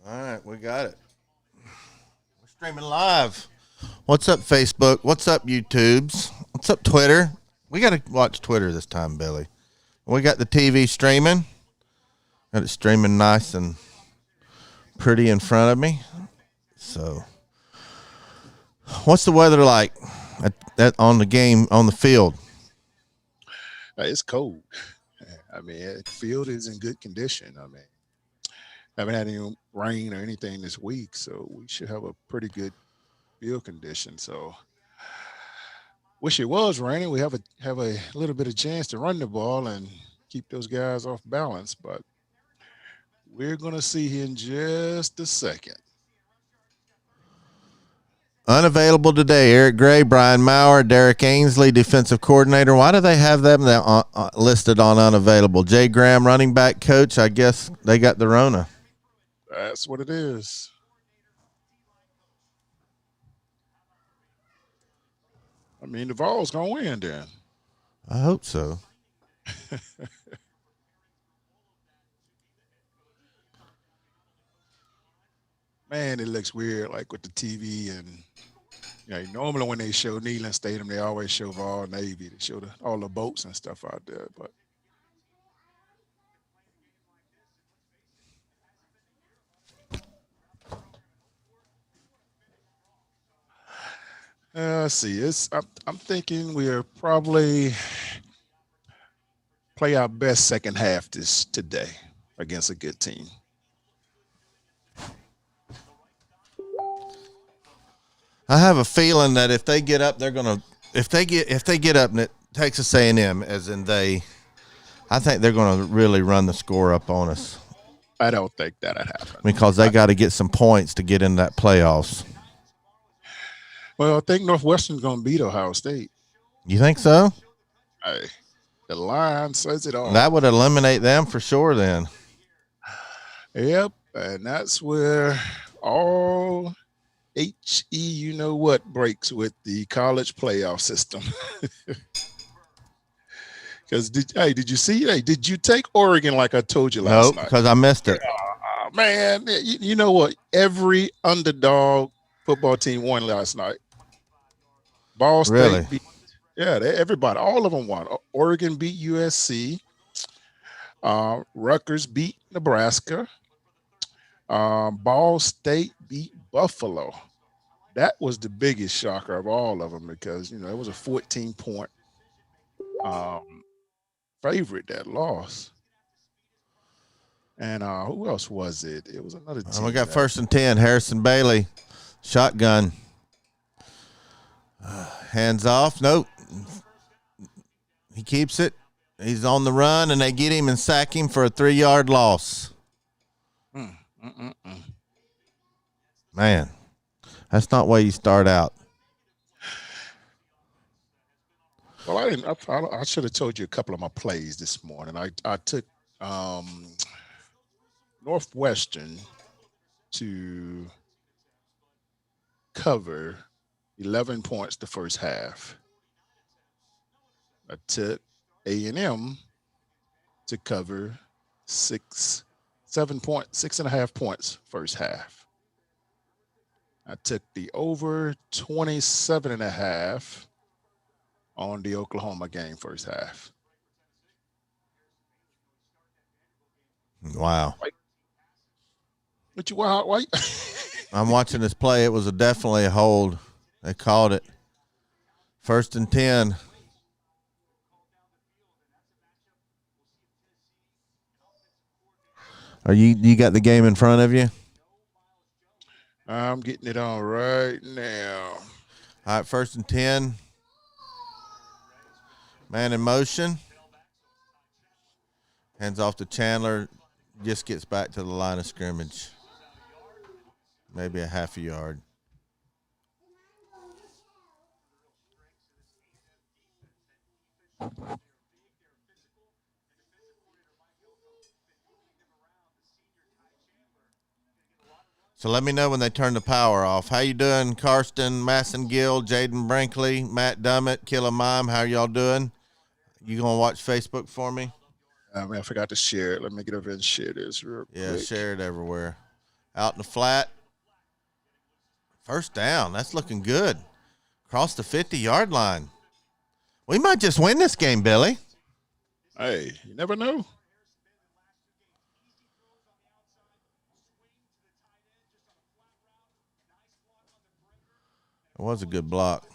All right, we got it. We're streaming live. What's up, Facebook? What's up, YouTubes? What's up, Twitter? We got to watch Twitter this time, Billy. We got the TV streaming. Got it streaming nice and pretty in front of me. So, what's the weather like on the game on the field? It's cold. I mean, the field is in good condition. I mean, haven't had any rain or anything this week, so we should have a pretty good field condition. So, wish it was raining. We have a little bit of chance to run the ball and keep those guys off balance, but we're gonna see here in just a second. Unavailable today, Eric Gray, Brian Maurer, Derek Ainsley, defensive coordinator. Why do they have them listed on unavailable? Jay Graham, running back coach. I guess they got the Rona. That's what it is. I mean, the Vols gonna win then. I hope so. Man, it looks weird, like with the TV and normally when they show Neyland Stadium, they always show Vol Navy. They show all the boats and stuff out there. But let's see. I'm thinking we're probably play our best second half today against a good team. I have a feeling that if they get up, they're gonna. If they get up, and it Texas A&M, as in they, I think they're gonna really run the score up on us. I don't think that'd happen because they got to get some points to get in that playoffs. Well, I think Northwestern's gonna beat Ohio State. You think so? Hey, the line says it all. That would eliminate them for sure. Then. Yep, and that's where all you know what breaks with the college playoff system. Because did you see? Hey, did you take Oregon like I told you last night? No, because I missed it. Man, you know what? Every underdog football team won last night. Ball State really? Everybody, all of them won. Oregon beat USC. Rutgers beat Nebraska. Ball State beat Buffalo. That was the biggest shocker of all of them because it was a 14-point favorite that lost. And who else was it? It was another team. We got 1st and 10. Harrison Bailey, shotgun, hands off. Nope, he keeps it. He's on the run, and they get him and sack him for a 3-yard loss. Man, that's not where you start out. Well, I should have told you a couple of my plays this morning. I took Northwestern to cover 11 points the first half. I took A&M to cover 6.5 points first half. I took the over 27.5 on the Oklahoma game first half. Wow. But why? I'm watching this play. It was definitely a hold. They called it. 1st and 10. Are you got the game in front of you? I'm getting it on right now. All right, 1st and 10. Man in motion. Hands off to Chandler. Just gets back to the line of scrimmage. Maybe a half a yard. So let me know when they turn the power off. How you doing, Karsten, Massengill, Jaden Brinkley, Matt Dummett, Killer Mime? How y'all doing? You gonna watch Facebook for me? I forgot to share it. Let me get over and share this real quick. Yeah, share it everywhere. Out in the flat. First down. That's looking good. Across the 50-yard line. We might just win this game, Billy. Hey, you never know. It was a good block.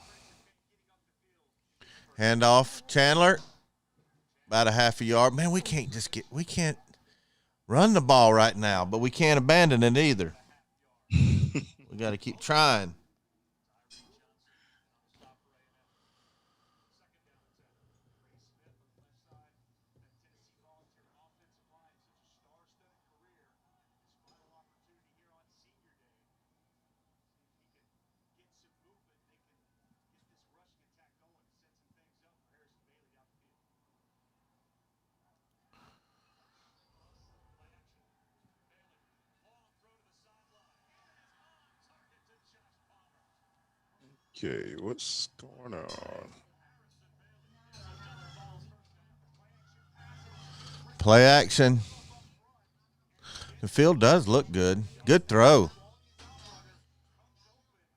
Handoff. Chandler. About a half a yard. Man, we can't run the ball right now, but we can't abandon it either. We got to keep trying. Okay, what's going on? Play action. The field does look good. Good throw.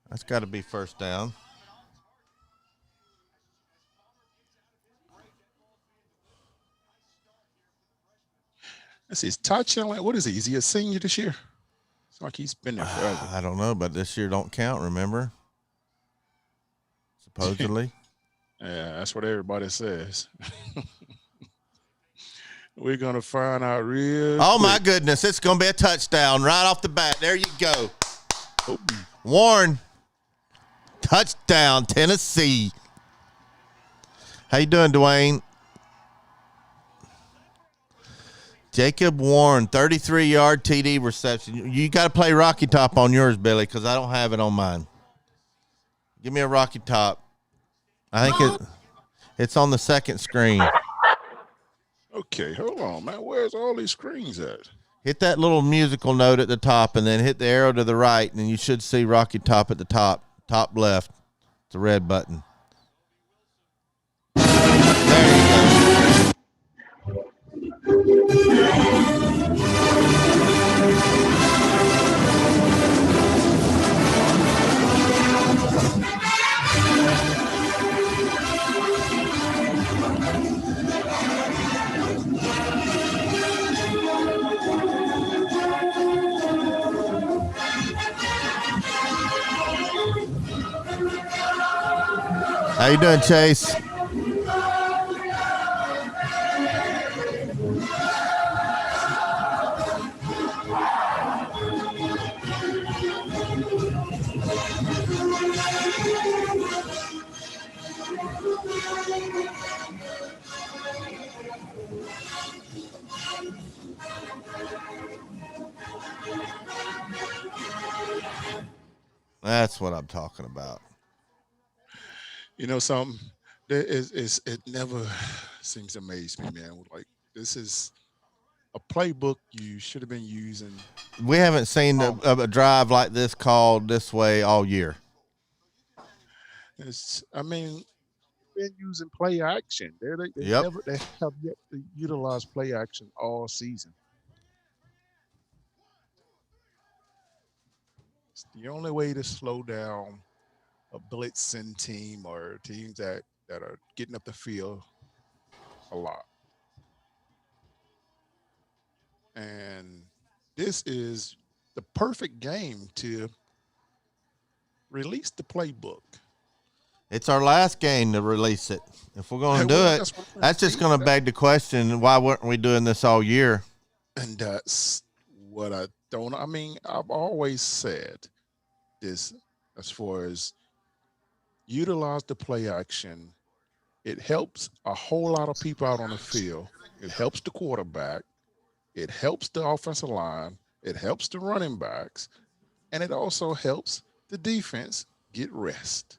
That's got to be first down. Let's see, is Todd Chandler, what is he? Is he a senior this year? It's like he's been there forever. I don't know, but this year don't count, remember? Supposedly. Yeah, that's what everybody says. We're going to find out real Oh, quick. my goodness. It's going to be a touchdown right off the bat. There you go. Oh. Warren. Touchdown, Tennessee. How you doing, Dwayne? Jacob Warren, 33-yard TD reception. You got to play Rocky Top on yours, Billy, because I don't have it on mine. Give me a Rocky Top. I think it's on the second screen. Okay, hold on, man. Where's all these screens at? Hit that little musical note at the top and then hit the arrow to the right, and you should see Rocky Top at the top left. It's a red button. There you go. How you doing, Chase? That's what I'm talking about. You know something? It never seems to amaze me, man. Like, this is a playbook you should have been using. We haven't seen a drive like this called this way all year. I mean, been using play action. They Yep. they have yet to utilize play action all season. It's the only way to slow down a blitzing team or teams that are getting up the field a lot. And this is the perfect game to release the playbook. It's our last game to release it. If we're going to do Well, it, that's just going to beg the question, why weren't we doing this all year? And that's what I don't. I mean, I've always said this as far as utilize the play action. It helps a whole lot of people out on the field. It helps the quarterback. It helps the offensive line. It helps the running backs. And it also helps the defense get rest.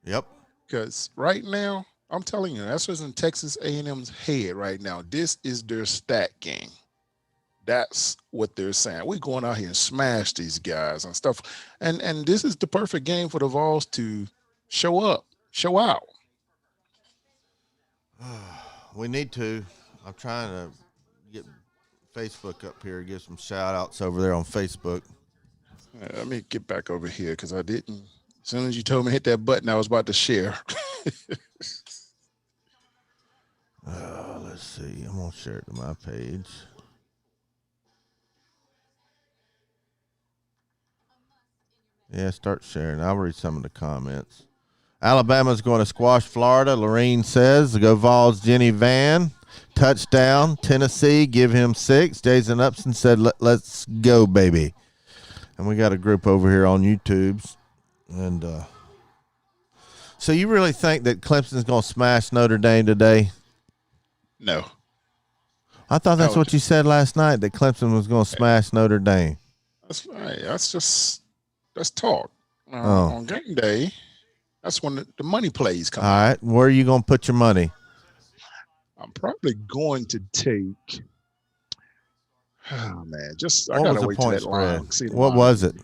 Yep. Because right now, I'm telling you, that's what's in Texas A&M's head right now. This is their stat game. That's what they're saying. We're going out here and smash these guys and stuff. And this is the perfect game for the Vols to show up, show out. We need to. I'm trying to Facebook up here. Give some shout outs over there on Facebook. Let me get back over here because I didn't. As soon as you told me to hit that button, I was about to share. Let's see. I'm going to share it to my page. Yeah, start sharing. I'll read some of the comments. Alabama's going to squash Florida. Lorene says, go Vols, Jenny Van. Touchdown. Tennessee, give him 6. Jason Upson said, let's go, baby. And we got a group over here on YouTube's. And so you really think that Clemson's going to smash Notre Dame today? No. I thought that's what you said last night, that Clemson was going to smash Notre Dame. That's right. That's talk. On game day, that's when the money plays come out. All right. Where are you going to put your money? I'm probably going to take. Oh man, I What was gotta the wait till point that line. spread? What was it?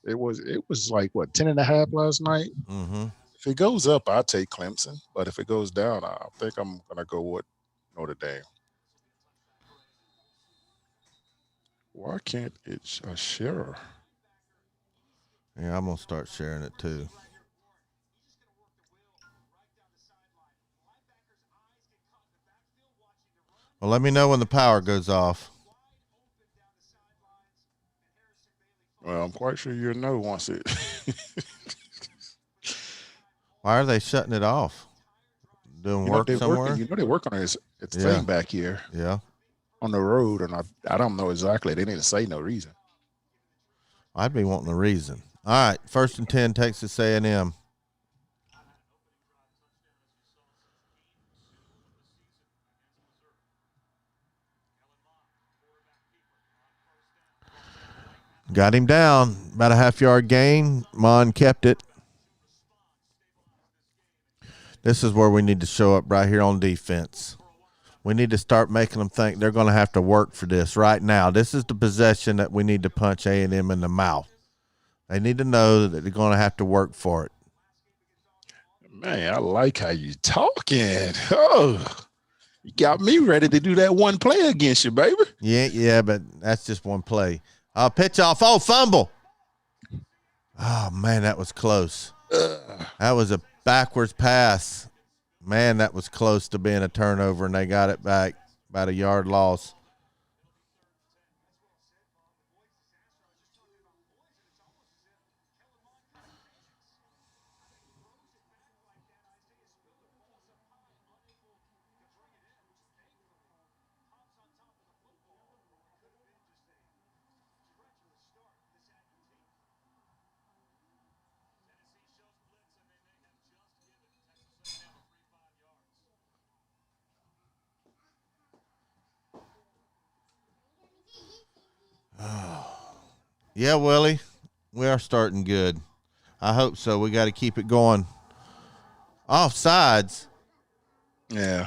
It was like what 10.5 last night. Mm-hmm. If it goes up, I'll take Clemson. But if it goes down, I think I'm gonna go with Notre Dame. Why can't it share? Yeah, I'm going to start sharing it too. Well, let me know when the power goes off. Well, I'm quite sure you'll know once it. Why are they shutting it off? Doing work somewhere? They work on its thing back here. Yeah. On the road, and I don't know exactly. They didn't say no reason. I'd be wanting a reason. All right, 1st and 10, Texas A&M. Got him down. About a half-yard gain. Mon kept it. This is where we need to show up right here on defense. We need to start making them think they're going to have to work for this right now. This is the possession that we need to punch A&M in the mouth. They need to know that they're going to have to work for it. Man, I like how you talking. Oh, you got me ready to do that one play against you, baby. Yeah, but that's just one play. Pitch off. Oh, fumble. Oh, man, that was close. That was a backwards pass. Man, that was close to being a turnover, and they got it back. About a yard loss. Yeah, Willie, we are starting good. I hope so. We got to keep it going. Offsides. Yeah.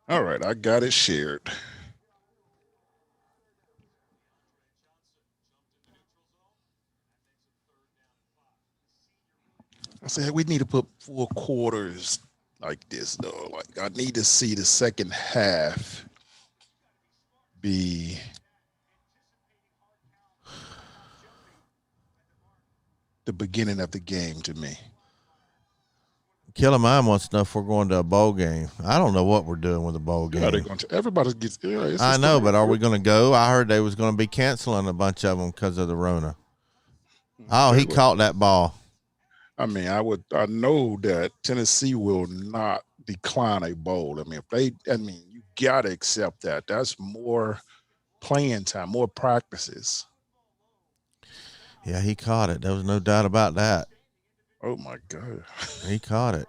All right, I got it shared. I said we need to put 4 quarters like this, though. Like I need to see the second half be the beginning of the game to me. Killamine wants to know if we're going to a bowl game. I don't know what we're doing with a bowl game. Everybody gets. I know, but are we going to go? I heard they was going to be canceling a bunch of them because of the Rona. Oh, he caught that ball. I mean, I know that Tennessee will not decline a bowl. I mean, you got to accept that. That's more playing time, more practices. Yeah, he caught it. There was no doubt about that. Oh, my God. He caught it.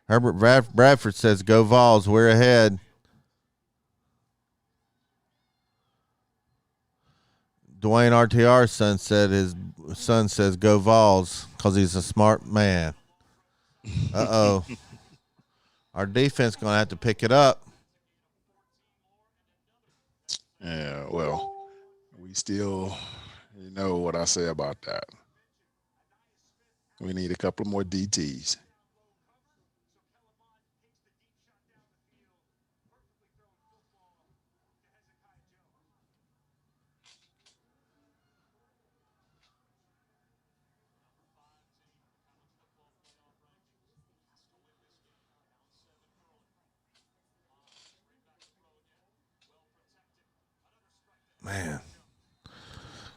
Herbert Bradford says, go Vols, we're ahead. Dwayne RTR's his son says, go Vols, because he's a smart man. Uh-oh. Our defense going to have to pick it up. Yeah, well, we still, you know what I say about that. We need a couple more DTs. Man.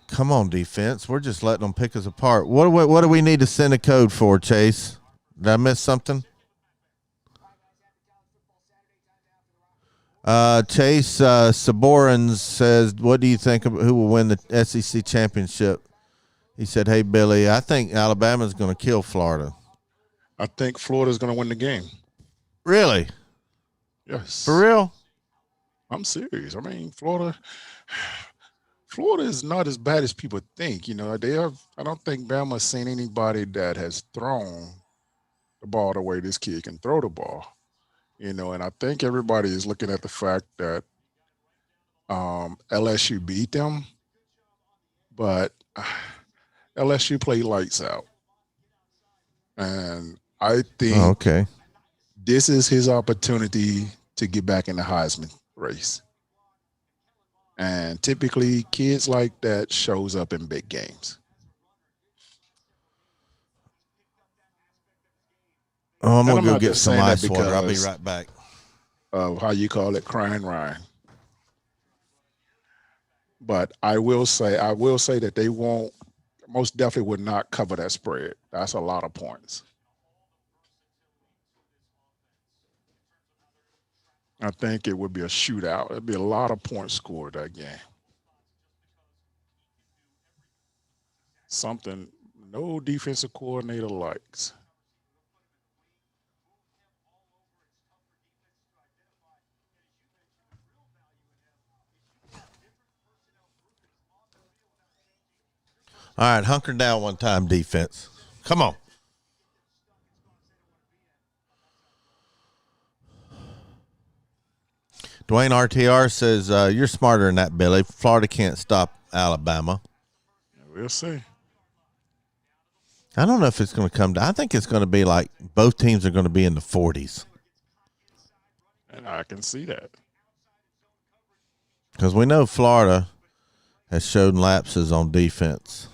Come on, defense. We're just letting them pick us apart. What do we need to send a code for, Chase? Did I miss something? Chase Saborans says, what do you think of who will win the SEC championship? He said, hey, Billy, I think Alabama's going to kill Florida. I think Florida's going to win the game. Really? Yes. For real? I'm serious. I mean, Florida is not as bad as people think. You know, I don't think Bama's seen anybody that has thrown the ball the way this kid can throw the ball. You know, and I think everybody is looking at the fact that LSU beat them, but LSU played lights out. And I think this is his opportunity to get back in the Heisman race. And typically kids like that shows up in big games. Oh, I'm going to go get some ice water. I'll be right back. Of how you call it, crying Ryan. But I will say that they won't, most definitely would not cover that spread. That's a lot of points. I think it would be a shootout. It'd be a lot of points scored that game. Something no defensive coordinator likes. All right, hunker down one time, defense. Come on. Dwayne RTR says, you're smarter than that, Billy. Florida can't stop Alabama. We'll see. I don't know if it's going to come down. I think it's going to be like both teams are going to be in the 40s. And I can see that. Because we know Florida has shown lapses on defense.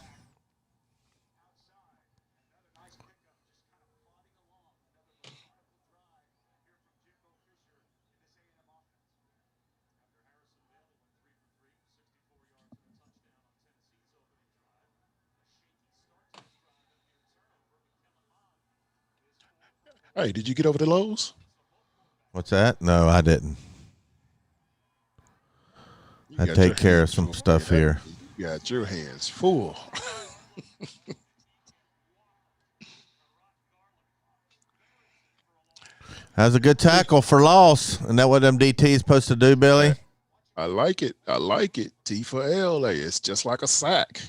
Hey, did you get over the Lowe's? What's that? No, I didn't. I take care of some stuff here. You got your hands full. That's a good tackle for loss. Isn't that what them DT's supposed to do, Billy? I like it. I like it. T for LA. It's just like a sack.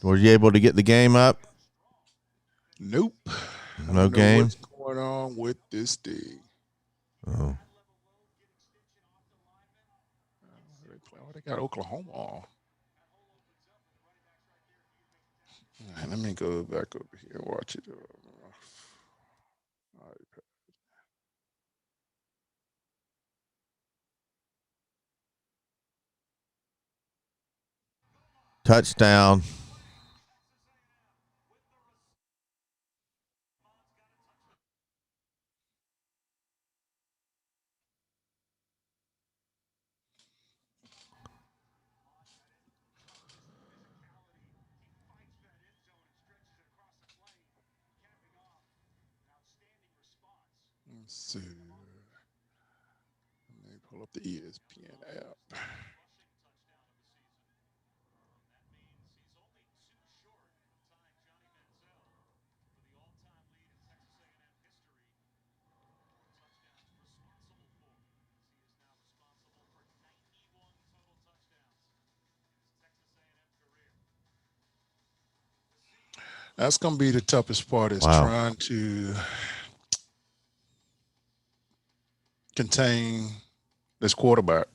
Were you able to get the game up? Nope. No game? What's going on with this thing? Oh. They got Oklahoma on. Right, let me go back over here and watch it. Touchdown. Let's see. Let me pull up the ESPN app. That's going to be the toughest part is trying to contain this quarterback.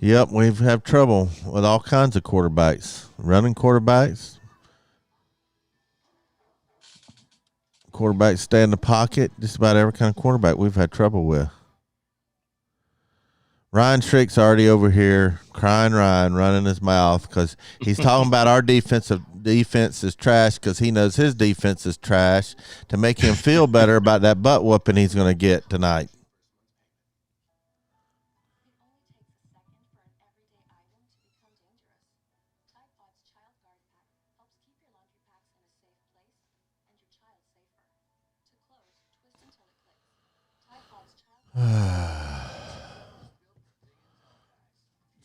Yep, we've had trouble with all kinds of quarterbacks. Running quarterbacks. Quarterbacks stay in the pocket. Just about every kind of quarterback we've had trouble with. Ryan Schrick's already over here crying Ryan, running his mouth because he's talking about our defense is trash because he knows his defense is trash to make him feel better about that butt whooping he's going to get tonight.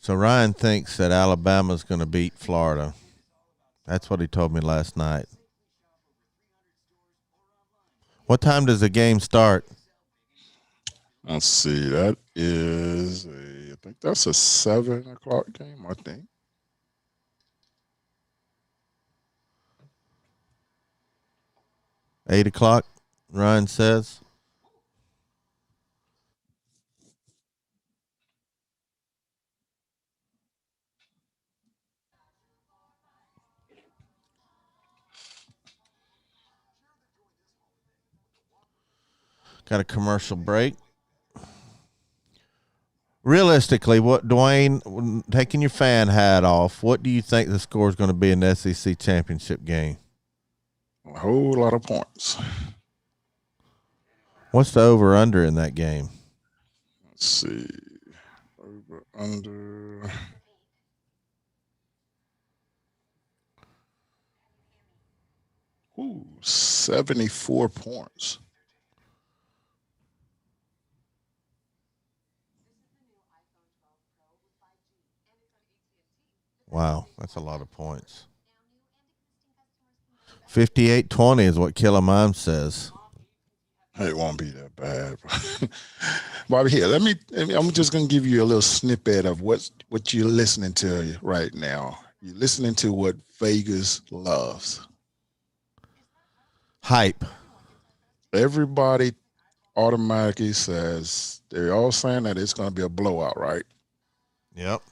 So Ryan thinks that Alabama's going to beat Florida. That's what he told me last night. What time does the game start? Let's see. I think that's a 7 o'clock game, I think. $8, Ryan says. Got a commercial break. Realistically, what Dwayne, taking your fan hat off, what do you think the score is going to be in the SEC championship game? A whole lot of points. What's the over under in that game? Let's see. Over under. Ooh, 74 points. Wow, that's a lot of points. 58-20 is what Killamime says. It won't be that bad. Bobby, here, I'm just going to give you a little snippet of what you're listening to right now. You're listening to what Vegas loves. Hype. Everybody automatically says, they're all saying that it's going to be a blowout, right? Yep.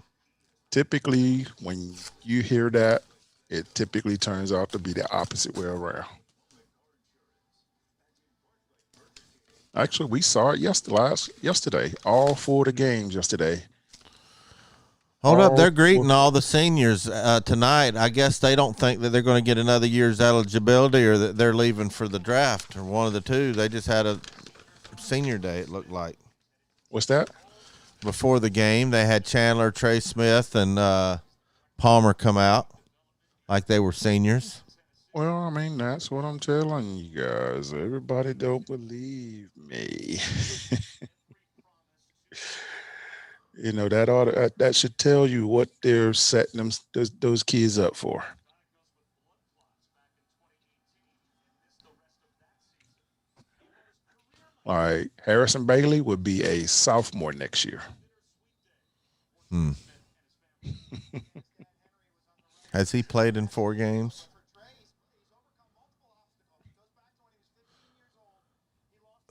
Typically, when you hear that, it typically turns out to be the opposite way around. Actually, we saw it yesterday. All 4 of the games yesterday. Hold up, they're greeting all the seniors tonight. I guess they don't think that they're going to get another year's eligibility or that they're leaving for the draft or one of the two. They just had a senior day, it looked like. What's that? Before the game, they had Chandler, Trey Smith, and Palmer come out like they were seniors. Well, I mean, that's what I'm telling you guys. Everybody don't believe me. You know, that should tell you what they're setting those kids up for. All right, Harrison Bailey would be a sophomore next year. Has he played in 4 games?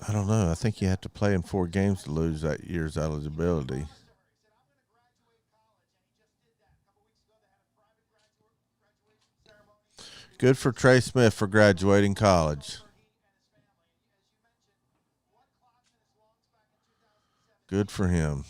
I don't know. I think you have to play in 4 games to lose that year's eligibility. Good for Trey Smith for graduating college. Good for him.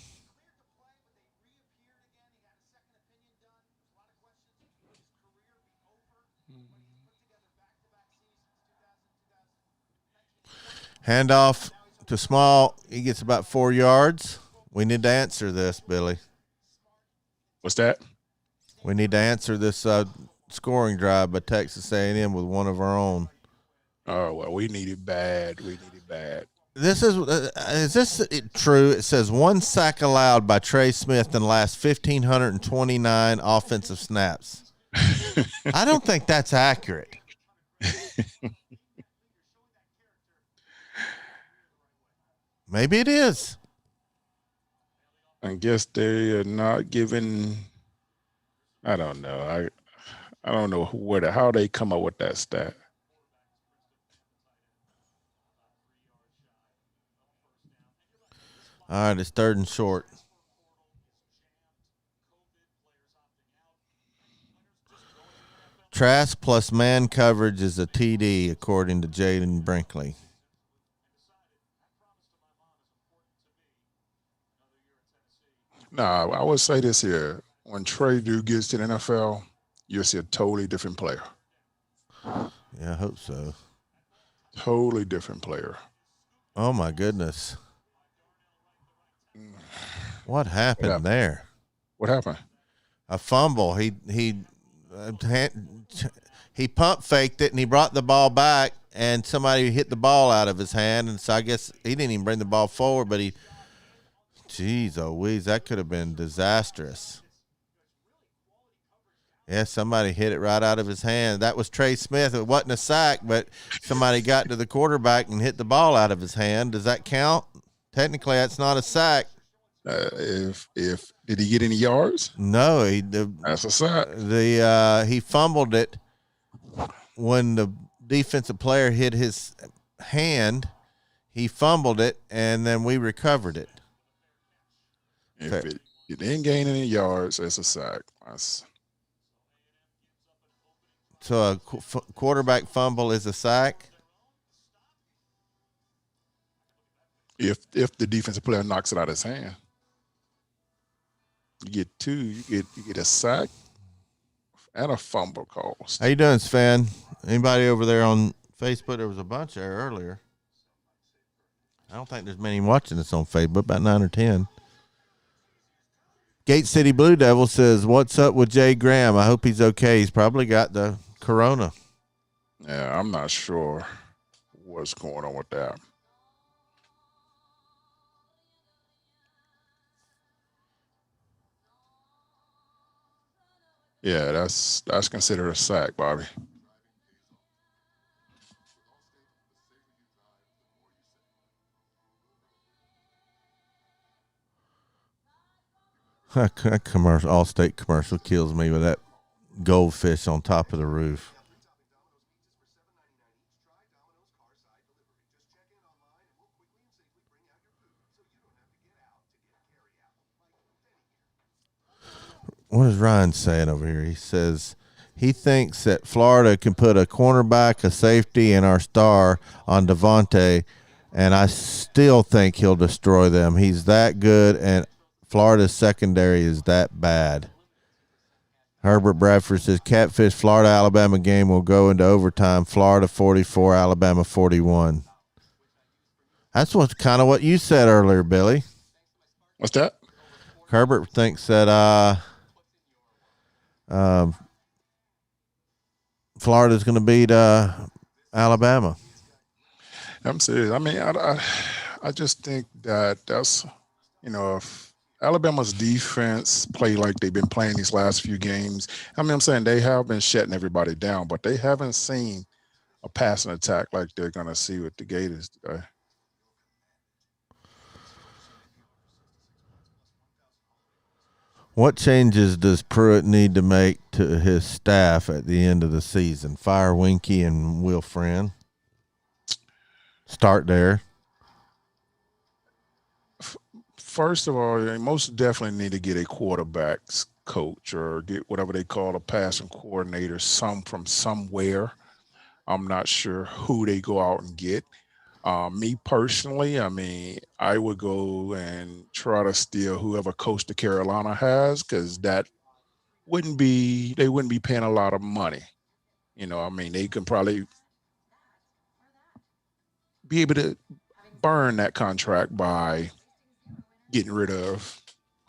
Handoff to Small. He gets about 4 yards. We need to answer this, Billy. What's that? We need to answer this scoring drive by Texas A&M with one of our own. Oh, well, we need it bad. This is this true? It says 1 sack allowed by Trey Smith in the last 1,529 offensive snaps. I don't think that's accurate. Maybe it is. I guess they are not giving. I don't know. I don't know how they come up with that stat. All right, it's 3rd and short. Trask plus man coverage is a TD, according to Jaden Brinkley. Nah, I would say this here. When Trey gets to the NFL, you'll see a totally different player. Yeah, I hope so. Totally different player. Oh, my goodness. What happened there? What happened? A fumble. He pump faked it, and he brought the ball back, and somebody hit the ball out of his hand, and so I guess he didn't even bring the ball forward, but he Jeez, oh, wheeze, that could have been disastrous. Yeah, somebody hit it right out of his hand. That was Trey Smith. It wasn't a sack, but somebody got to the quarterback and hit the ball out of his hand. Does that count? Technically, that's not a sack. If did he get any yards? No, That's a sack. he fumbled it when the defensive player hit his hand. He fumbled it, and then we recovered it. If it didn't gain any yards, it's a sack. So a quarterback fumble is a sack? If the defensive player knocks it out of his hand. You get two. You get a sack and a fumble cost. How you doing, Sven? Anybody over there on Facebook? There was a bunch there earlier. I don't think there's many watching this on Facebook, about 9 or 10. Gate City Blue Devil says, "What's up with Jay Graham? I hope he's okay. He's probably got the corona." Yeah, I'm not sure what's going on with that. Yeah, that's considered a sack, Bobby. That commercial, Allstate commercial, kills me with that goldfish on top of the roof. What is Ryan saying over here? He says he thinks that Florida can put a cornerback, a safety, and our star on Devontae, and I still think he'll destroy them. He's that good, and Florida's secondary is that bad. Herbert Bradford says Catfish Florida-Alabama game will go into overtime. Florida 44, Alabama 41. That's kind of what you said earlier, Billy. What's that? Herbert thinks that Florida's going to beat Alabama. I'm serious. I mean, I just think that's if Alabama's defense play like they've been playing these last few games. I mean, I'm saying they have been shutting everybody down, but they haven't seen a passing attack like they're going to see with the Gators today. What changes does Pruitt need to make to his staff at the end of the season? Fire Winky and Will Friend. Start there. First of all, they most definitely need to get a quarterbacks coach or get whatever they call a passing coordinator, from somewhere. I'm not sure who they go out and get. Me personally, I mean, I would go and try to steal whoever Coastal Carolina has, because they wouldn't be paying a lot of money. I mean, they can probably be able to burn that contract by getting rid of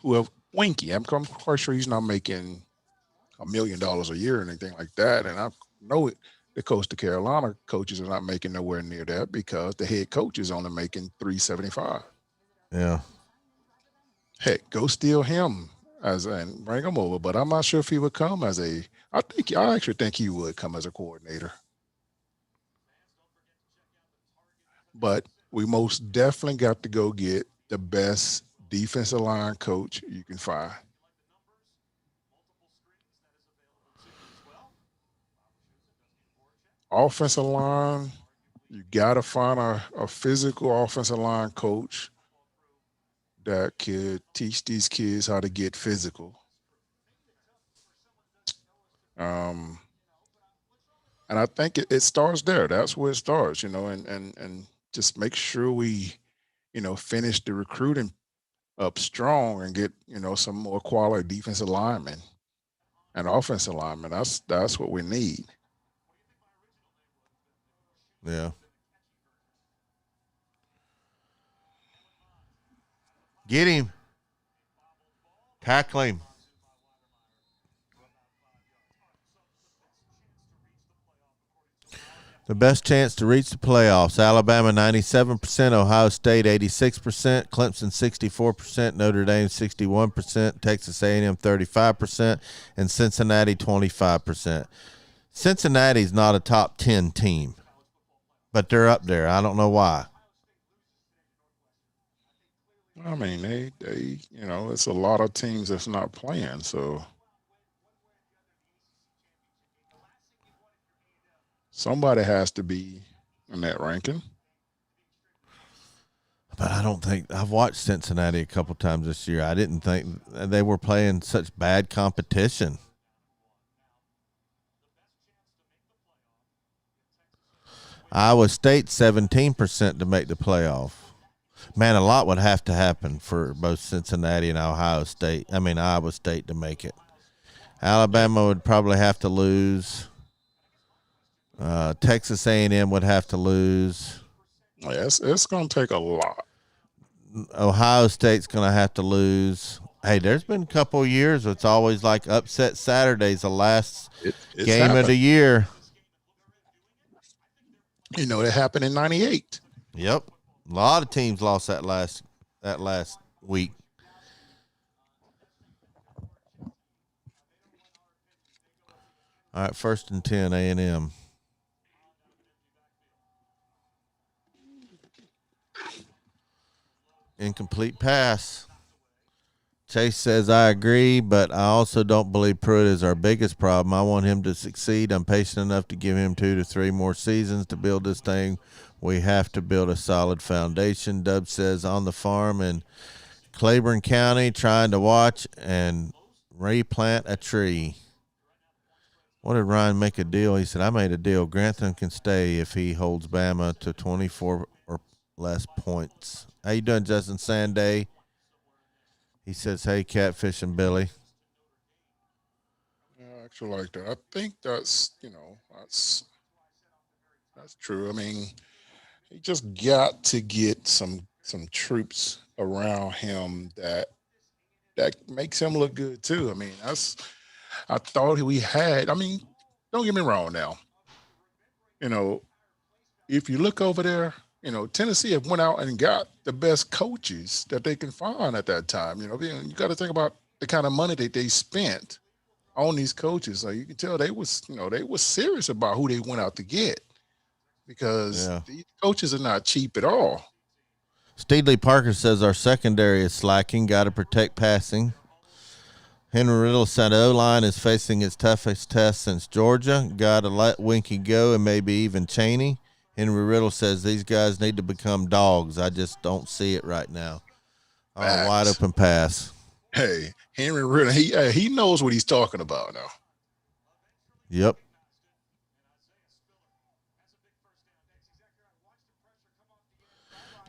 whoever Winky. I'm quite sure he's not making $1 million a year or anything like that. And I know it. The Coastal Carolina coaches are not making nowhere near that because the head coach is only making $375. Yeah. Heck, go steal him and bring him over. But I'm not sure if he would come as I actually think he would come as a coordinator. But we most definitely got to go get the best defensive line coach you can find. Offensive line, you got to find a physical offensive line coach that could teach these kids how to get physical. Um, and I think it starts there. That's where it starts, and just make sure we, finish the recruiting up strong and get, some more quality defensive linemen and offensive linemen. That's what we need. Yeah. Get him. Tackle him. The best chance to reach the playoffs: Alabama 97%, Ohio State 86%, Clemson 64%, Notre Dame 61%, Texas A&M 35%, and Cincinnati 25%. Cincinnati's not a top 10 team, but they're up there. I don't know why. I mean, they, it's a lot of teams that's not playing. So somebody has to be in that ranking. But I don't think I've watched Cincinnati a couple times this year. I didn't think they were playing such bad competition. Iowa State 17% to make the playoff. Man, a lot would have to happen for both Cincinnati and Iowa State to make it. Alabama would probably have to lose. Texas A&M would have to lose. Yeah, it's going to take a lot. Ohio State's going to have to lose. Hey, there's been a couple of years it's always like upset Saturdays, the last game happened. of the year. It happened in '98. Yep. A lot of teams lost that last week. All right, 1st and 10, A&M. Incomplete pass. Chase says, I agree, but I also don't believe Pruitt is our biggest problem. I want him to succeed. I'm patient enough to give him 2 to 3 more seasons to build this thing. We have to build a solid foundation. Dub says, on the farm in Claiborne County, trying to watch and replant a tree. What did Ryan make a deal? He said, I made a deal. Grantham can stay if he holds Bama to 24 or less points. How you doing, Justin Sanday? He says, hey, Catfish and Billy. Yeah, I actually like that. I think that's true. I mean, he just got to get some troops around him that makes him look good too. I mean, I thought we had. I mean, don't get me wrong now. If you look over there, Tennessee have went out and got the best coaches that they can find at that time. You got to think about the kind of money that they spent on these coaches. So you can tell they was serious about who they went out to get, because these coaches are not cheap at all. Steedley Parker says our secondary is slacking. Got to protect passing. Henry Riddle said O-line is facing its toughest test since Georgia. Got to let Winky go and maybe even Chaney. Henry Riddle says these guys need to become dogs. I just don't see it right now. Wide open pass. Hey, Henry Riddle, he knows what he's talking about now. Yep.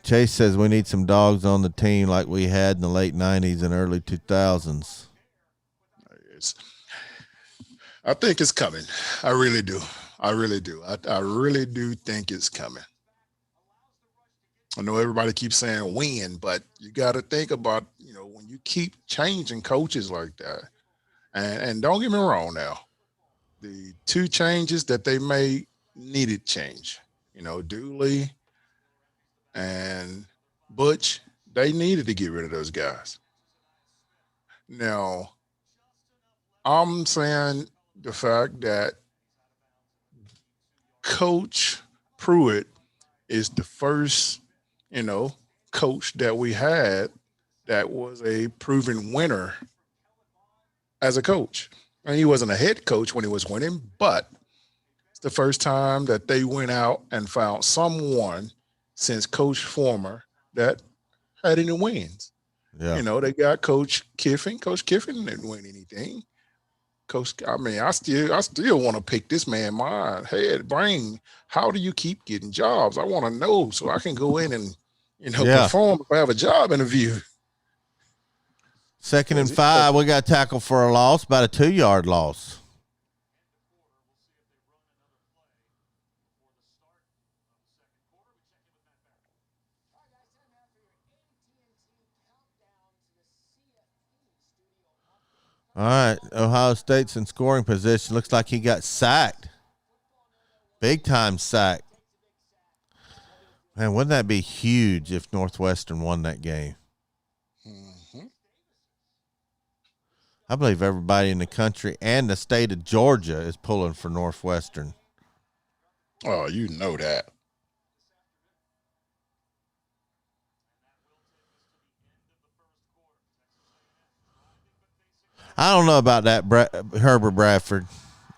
Chase says we need some dogs on the team like we had in the late 90s and early 2000s. I think it's coming. I really do. I really do think it's coming. I know everybody keeps saying win, but you got to think about, when you keep changing coaches like that. And don't get me wrong now. The 2 changes that they made needed change. Dooley and Butch, they needed to get rid of those guys. Now, I'm saying the fact that Coach Pruitt is the first, coach that we had that was a proven winner as a coach. And he wasn't a head coach when he was winning, but it's the first time that they went out and found someone since Coach Former that had any wins. Yeah. They got Coach Kiffin. Coach Kiffin didn't win anything. I still want to pick this man brain. How do you keep getting jobs? I want to know so I can go in and, perform if I have a job interview. 2nd and 5, we got tackle for a loss, about a 2-yard loss. All right, Ohio State's in scoring position. Looks like he got sacked. Big time sack. Man, wouldn't that be huge if Northwestern won that game? Mm-hmm. I believe everybody in the country and the state of Georgia is pulling for Northwestern. Oh, you know that. I don't know about that, Herbert Bradford.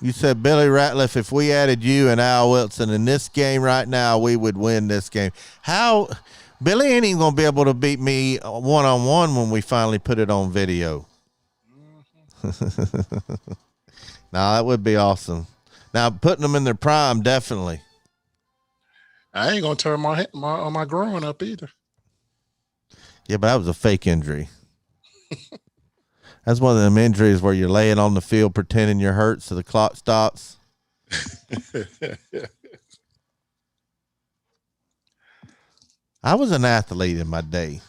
You said, Billy Ratliff, if we added you and Al Wilson in this game right now, we would win this game. How? Billy ain't even going to be able to beat me one-on-one when we finally put it on video. Now, that would be awesome. Now, putting them in their prime, definitely. I ain't gonna turn my groin up either. Yeah, but that was a fake injury. That's one of them injuries where you're laying on the field pretending you're hurt so the clock stops. I was an athlete in my day.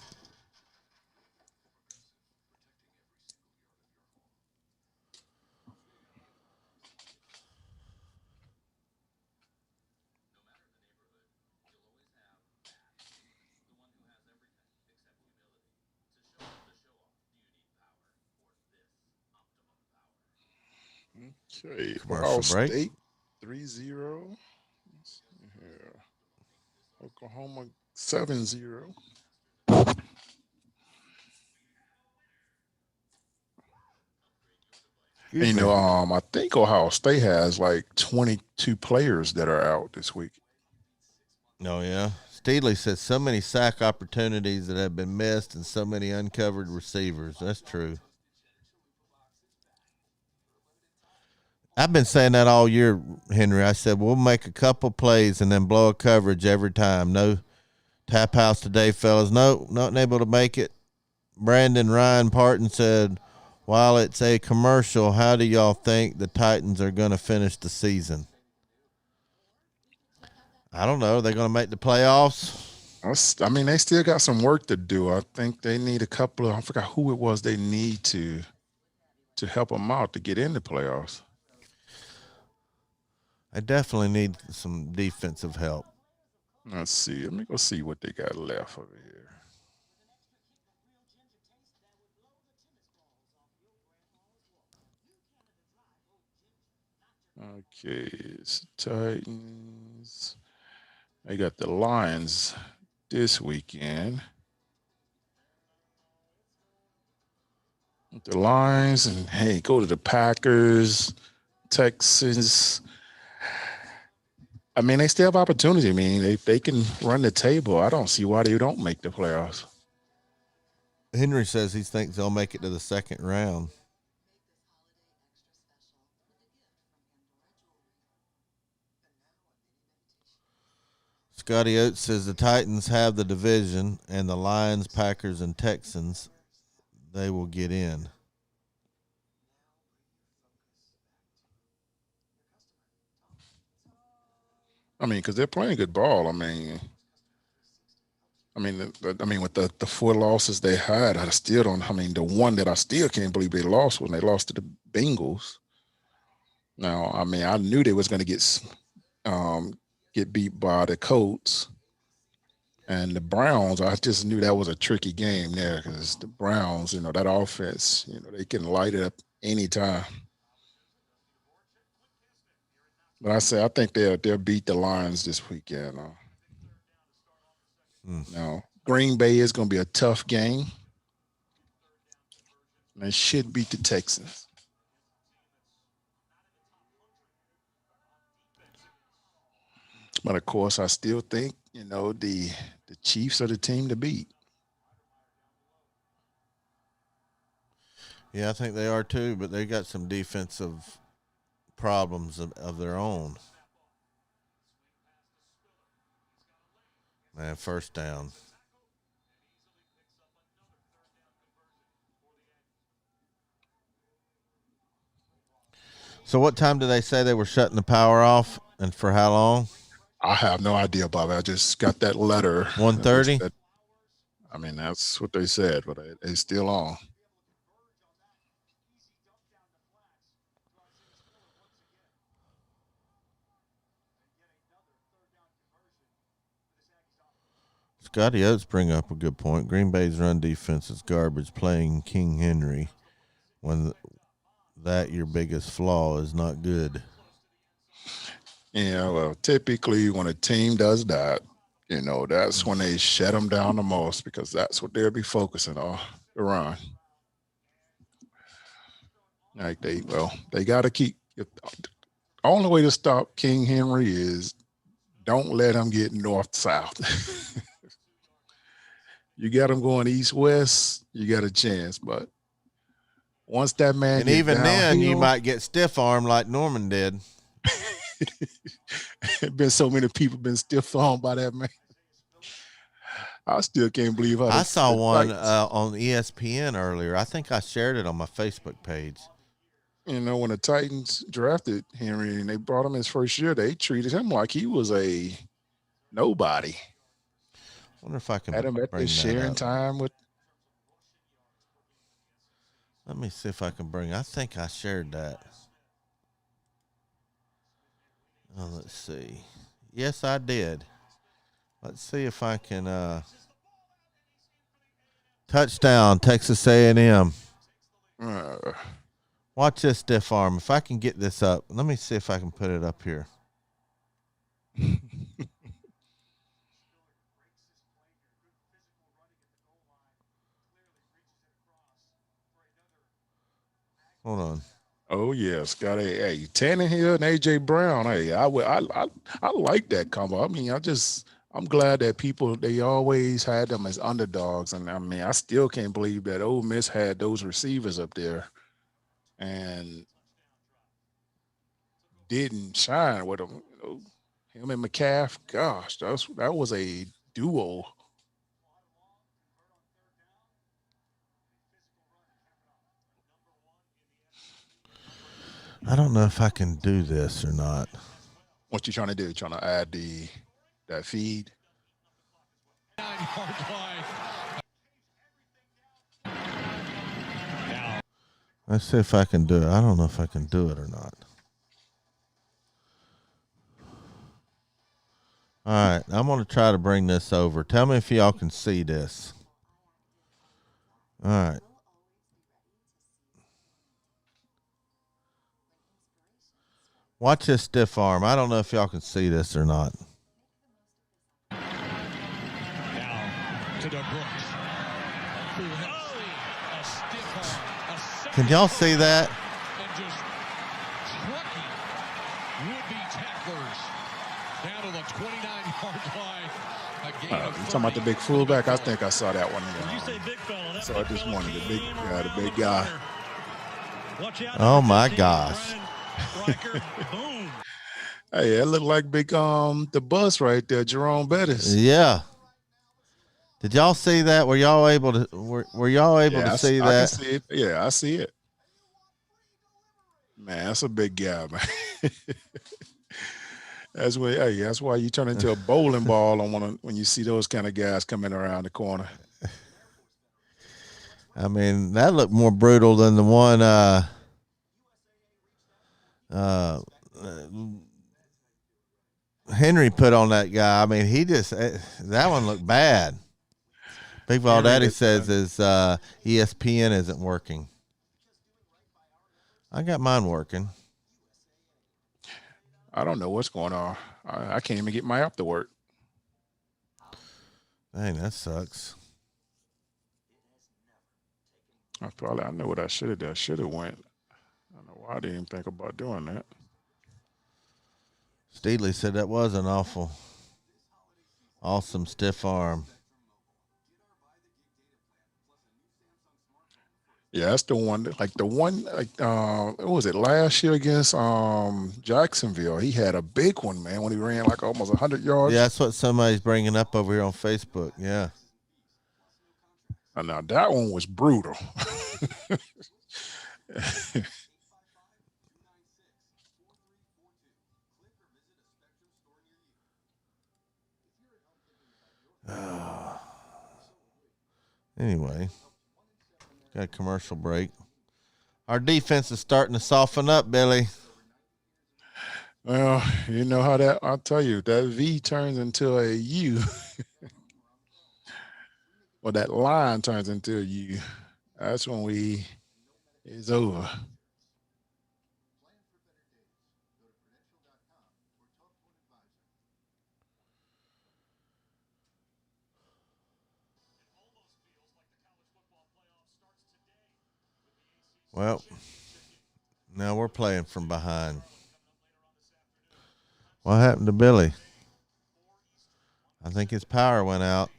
Okay, Commercial Ball break. State 3-0. Yeah. Oklahoma 7-0. And, Excuse me. I think Ohio State has like 22 players that are out this week. Oh, yeah. Steedley says so many sack opportunities that have been missed and so many uncovered receivers. That's true. I've been saying that all year, Henry. I said we'll make a couple plays and then blow a coverage every time. No tap house today, fellas. No, not able to make it. Brandon Ryan Parton said, while it's a commercial, how do y'all think the Titans are going to finish the season? I don't know. They're going to make the playoffs. I mean, they still got some work to do. I think they need a couple of, I forgot who it was they need to help them out to get in the playoffs. I definitely need some defensive help. Let's see. Let me go see what they got left over here. Okay, it's Titans. They got the Lions this weekend. The Lions, and hey, go to the Packers, Texans. I mean, they still have opportunity. I mean, they can run the table. I don't see why they don't make the playoffs. Henry says he thinks they'll make it to the second round. Scotty Oates says the Titans have the division, and the Lions, Packers, and Texans, they will get in. I mean, because they're playing good ball. I mean, with the four losses they had, I still don't. I mean, the one that I still can't believe they lost when they lost to the Bengals. Now, I mean, I knew they was going to get beat by the Colts and the Browns. I just knew that was a tricky game there because the Browns, that offense, they can light it up anytime. But I think they'll beat the Lions this weekend. Now, Green Bay is going to be a tough game. They should beat the Texans. But of course, I still think the Chiefs are the team to beat. Yeah, I think they are too, but they got some defensive problems of their own. Man, first down. So what time did they say they were shutting the power off, and for how long? I have no idea, Bobby. I just got that letter. 1:30. I mean, that's what they said, but it's still on. Scotty Oates bring up a good point. Green Bay's run defense is garbage. Playing King Henry when that your biggest flaw is not good. Yeah, well, typically when a team does that, that's when they shut them down the most because that's what they'll be focusing on, the run. Like they got to keep. The only way to stop King Henry is don't let him get north-south. You got him going east-west, you got a chance. But once that man And gets even then, you downhill, might get stiff armed like Norman did. been so many people been stiff armed by that man. I still can't believe how I saw one like, on ESPN earlier. I think I shared it on my Facebook page. when the Titans drafted Henry and they brought him his first year, they treated him like he was a nobody. Wonder if I can Had him at bring the that sharing up. time with. Let me see if I can bring. I think I shared that. Oh, let's see. Yes, I did. Let's see if I can. Touchdown, Texas A&M. Watch this stiff arm. If I can get this up, let me see if I can put it up here. Hold on. Oh yes, got Tannehill and AJ Brown. Hey, I like that combo. I mean, I'm glad that they always had them as underdogs, and I mean, I still can't believe that Ole Miss had those receivers up there and didn't shine with them. Him and McCaff. Gosh, that was a duo. I don't know if I can do this or not. What you trying to do? Trying to add that feed? Let's see if I can do it. I don't know if I can do it or not. All right, I'm going to try to bring this over. Tell me if y'all can see this. All right. Watch this stiff arm. I don't know if y'all can see this or not. Now to the Brooks. Can y'all see that? And just trucking would-be tacklers down to the 29-yard line. You talking about the big fullback? I think I saw that one. I saw it this morning. The big guy. Oh my gosh. Hey, that looked like the bus right there, Jerome Bettis. Yeah. Did y'all see that? Were y'all able to see that? I can see it. Yeah, I see it. Man, that's a big guy, man. That's why you turn into a bowling ball when you see those kind of guys coming around the corner. I mean, that looked more brutal than the one Henry put on that guy. I mean, that one looked bad. Big Ball Daddy says his ESPN isn't working. I got mine working. I don't know what's going on. I can't even get my app to work. Dang, that sucks. I know what I should have done. I should have went. I don't know why I didn't even think about doing that. Steedley said that was an awesome stiff arm. Yeah, that's the one. What was it last year against Jacksonville? He had a big one, man, when he ran like almost 100 yards. Yeah, that's what somebody's bringing up over here on Facebook. Yeah. And now that one was brutal. Anyway, got a commercial break. Our defense is starting to soften up, Billy. Well, you know how I'll tell you, that V turns into a U. Well, that line turns into you. That's when we it's over. Well, now we're playing from behind. What happened to Billy? I think his power went out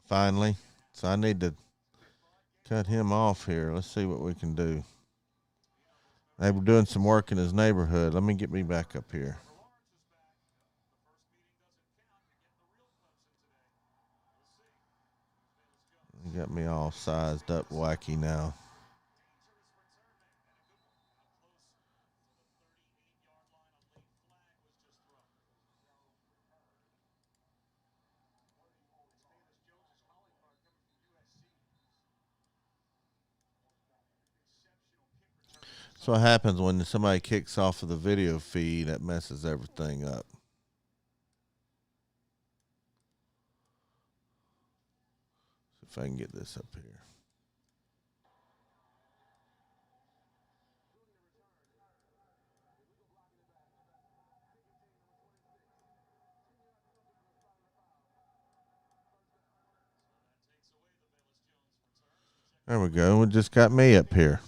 finally. So I need to cut him off here. Let's see what we can do. They were doing some work in his neighborhood. Let me get me back up here. You got me all sized up wacky now. So what happens when somebody kicks off of the video feed, that messes everything up. See if I can get this up here. There we go. We just got me up here.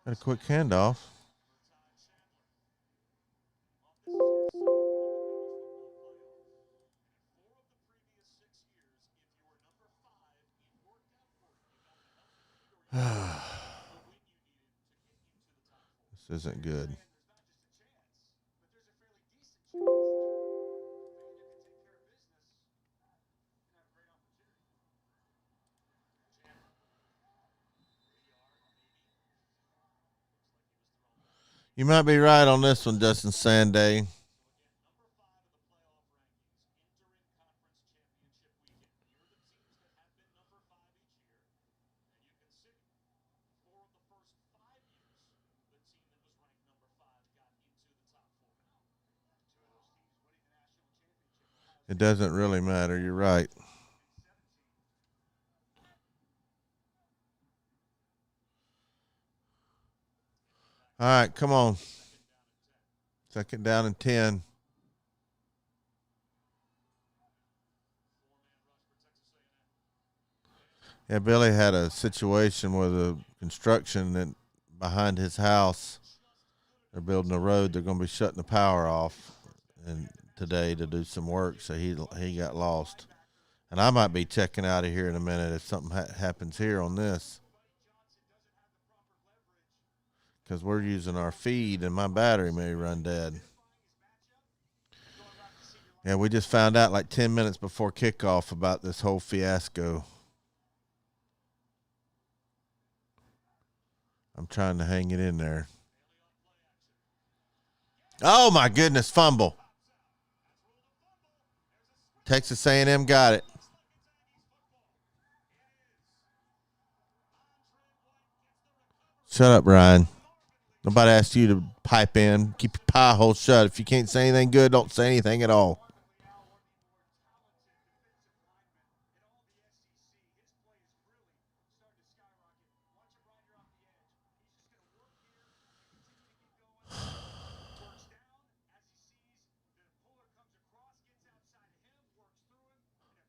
Got a quick handoff. This isn't good. You might be right on this one, Justin Sanday. It doesn't really matter. You're right. All right, come on. Second down and 10. Yeah, Billy had a situation where the construction that behind his house, they're building a road. They're going to be shutting the power off and today to do some work, so he got lost. And I might be checking out of here in a minute if something happens here on this, because we're using our feed and my battery may run dead. Yeah, we just found out like 10 minutes before kickoff about this whole fiasco. I'm trying to hang it in there. Oh, my goodness, fumble. Texas A&M got it. Shut up, Ryan. Nobody asked you to pipe in. Keep your pie hole shut. If you can't say anything good, don't say anything at all.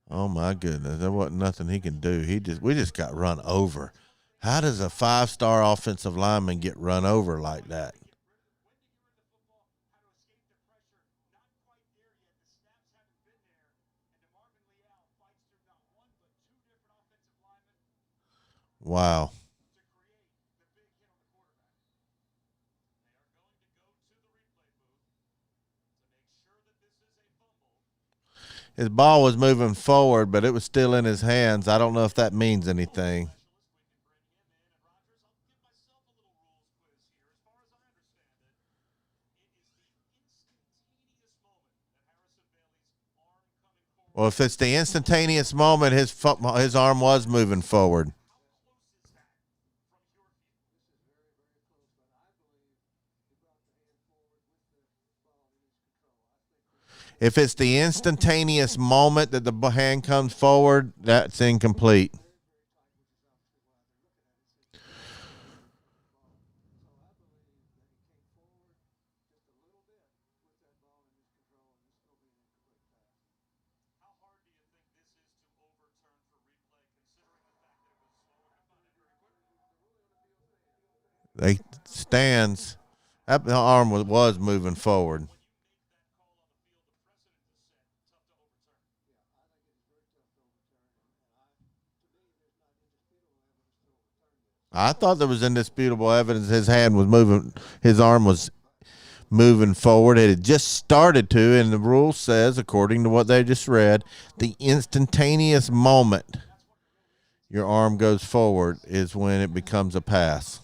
Oh my goodness, there wasn't nothing he can do. We just got run over. How does a 5-star offensive lineman get run over like that? Wow. His ball was moving forward, but it was still in his hands. I don't know if that means anything. Well, if it's the instantaneous moment, his arm was moving forward. If it's the instantaneous moment that the hand comes forward, that's incomplete. They stands. That arm was moving forward. I thought there was indisputable evidence his hand was moving, his arm was moving forward. It had just started to, and the rule says, according to what they just read, the instantaneous moment your arm goes forward is when it becomes a pass.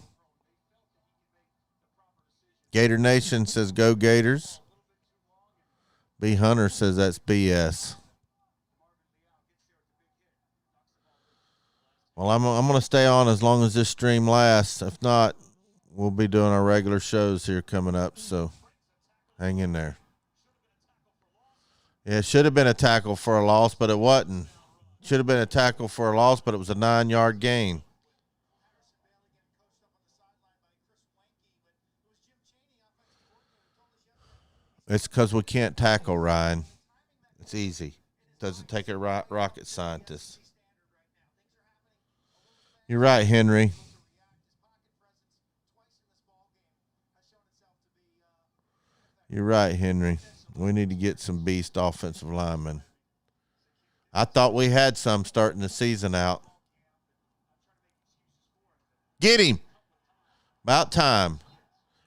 Gator Nation says go Gators. B Hunter says that's BS. Well, I'm going to stay on as long as this stream lasts. If not, we'll be doing our regular shows here coming up, so hang in there. Yeah, it should have been a tackle for a loss, but it wasn't. Should have been a tackle for a loss, but it was a 9-yard gain. It's because we can't tackle, Ryan. It's easy. Doesn't take a rocket scientist. You're right, Henry. You're right, Henry. We need to get some beast offensive linemen. I thought we had some starting the season out. Get him. About time.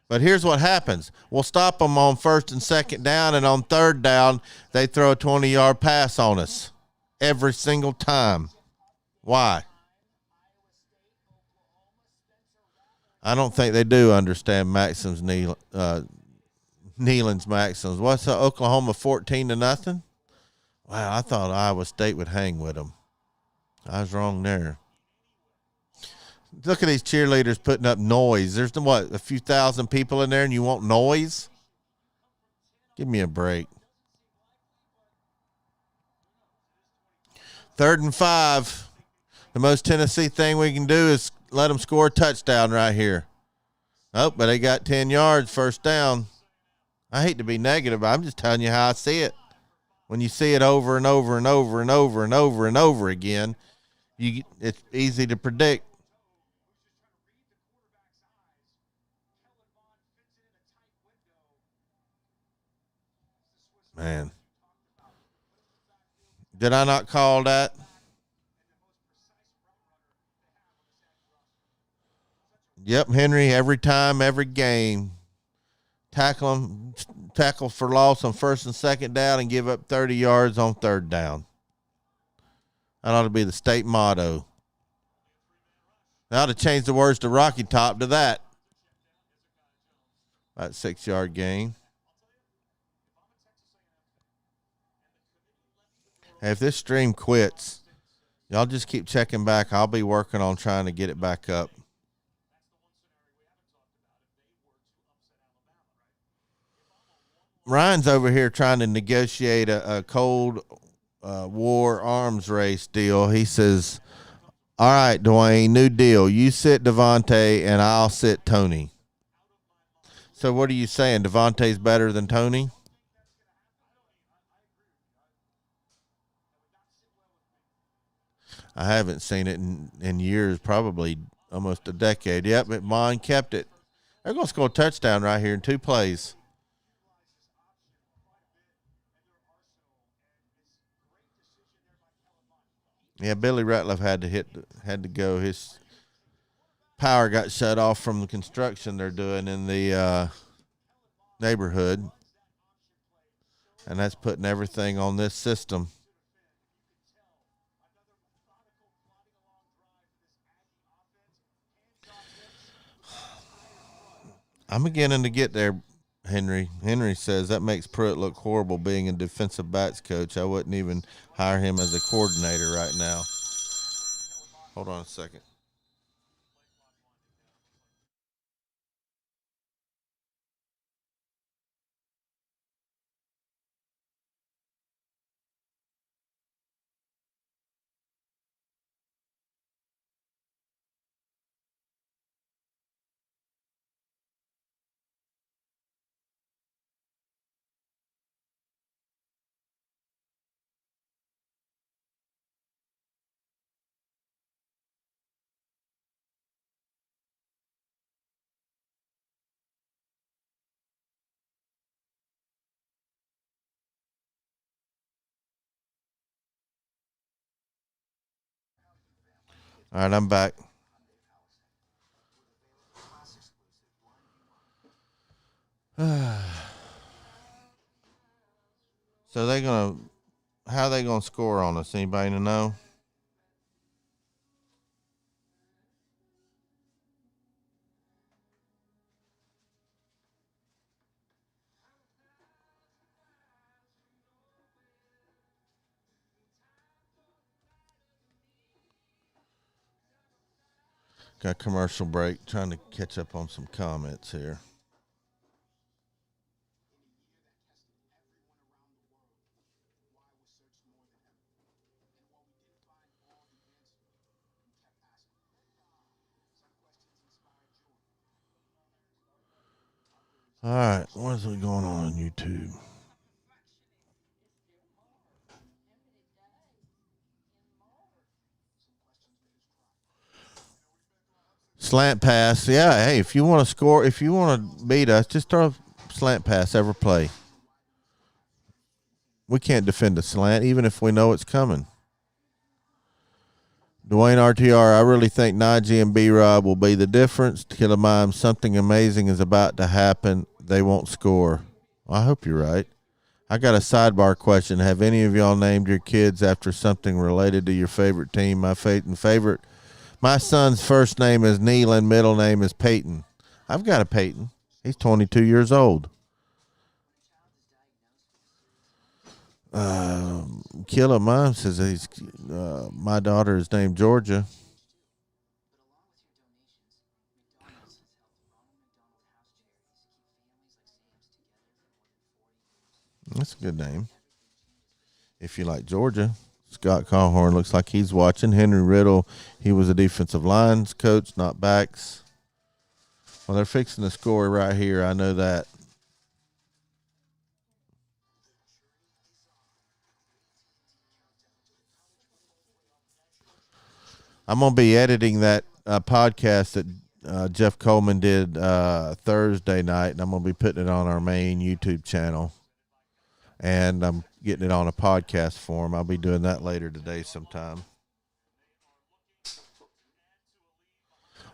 But here's what happens. We'll stop them on first and second down, and on third down, they throw a 20-yard pass on us every single time. Why? I don't think they do understand Maxim's Neyland's maxims. What's the Oklahoma 14-0? Wow, I thought Iowa State would hang with them. I was wrong there. Look at these cheerleaders putting up noise. There's a few thousand people in there, and you want noise? Give me a break. 3rd and 5. The most Tennessee thing we can do is let them score a touchdown right here. Oh, but they got 10 yards, first down. I hate to be negative, but I'm just telling you how I see it. When you see it over and over and over and over and over and over again, it's easy to predict. Man. Did I not call that? Yep, Henry, every time, every game. Tackle for loss on first and second down and give up 30 yards on third down. That ought to be the state motto. They ought to change the words to Rocky Top to that. About 6-yard gain. Hey, if this stream quits, y'all just keep checking back. I'll be working on trying to get it back up. Ryan's over here trying to negotiate a Cold War arms race deal. He says, all right, Dwayne, new deal. You sit Devontae and I'll sit Tony. So what are you saying? Devontae's better than Tony? I haven't seen it in years, probably almost a decade. Yep, but Mon kept it. They're going to score a touchdown right here in 2 plays. Yeah, Billy Ratliff had to go. His power got shut off from the construction they're doing in the neighborhood, and that's putting everything on this system. I'm beginning to get there, Henry says that makes Pruitt look horrible being a defensive backs coach. I wouldn't even hire him as a coordinator right now. Hold on a second. All right, I'm back. So how they gonna score on us? Anybody to know? Got a commercial break. Trying to catch up on some comments here. All right, what is going on YouTube? Slant pass. Yeah, hey, if you want to score, if you want to beat us, just throw a slant pass every play. We can't defend a slant, even if we know it's coming. Dwayne RTR, I really think Najee and B-Rob will be the difference. Killamime, something amazing is about to happen. They won't score. Well, I hope you're right. I got a sidebar question. Have any of y'all named your kids after something related to your favorite team? My son's first name is Neil and middle name is Peyton. I've got a Peyton. He's 22 years old. Killer Mom says my daughter is named Georgia. That's a good name. If you like Georgia. Scott Calhorn looks like he's watching. Henry Riddle, he was a defensive lines coach, not backs. Well, they're fixing the score right here. I know that. I'm going to be editing that podcast that Jeff Coleman did Thursday night, and I'm going to be putting it on our main YouTube channel. And I'm getting it on a podcast form. I'll be doing that later today sometime.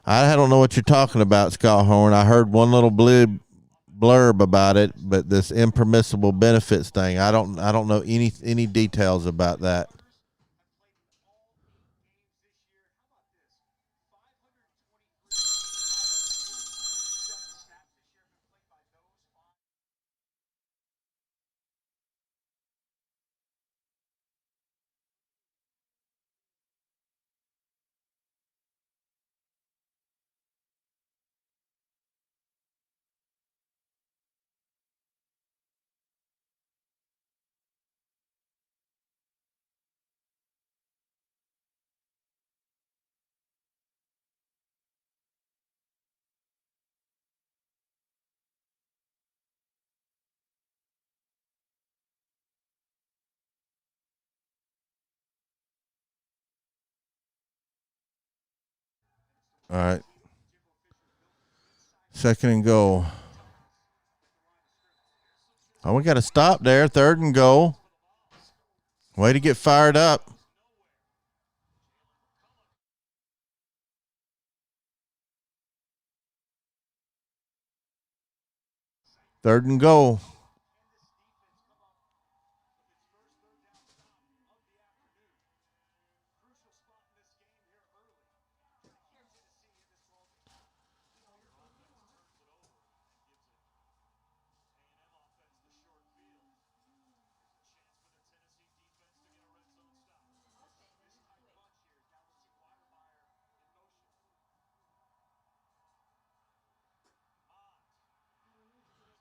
I don't know what you're talking about, Scott Horn. I heard one little blurb about it, but this impermissible benefits thing, I don't know any details about that. All right. Second and goal. Oh, we got to stop there. Third and goal. Way to get fired up. Third and goal.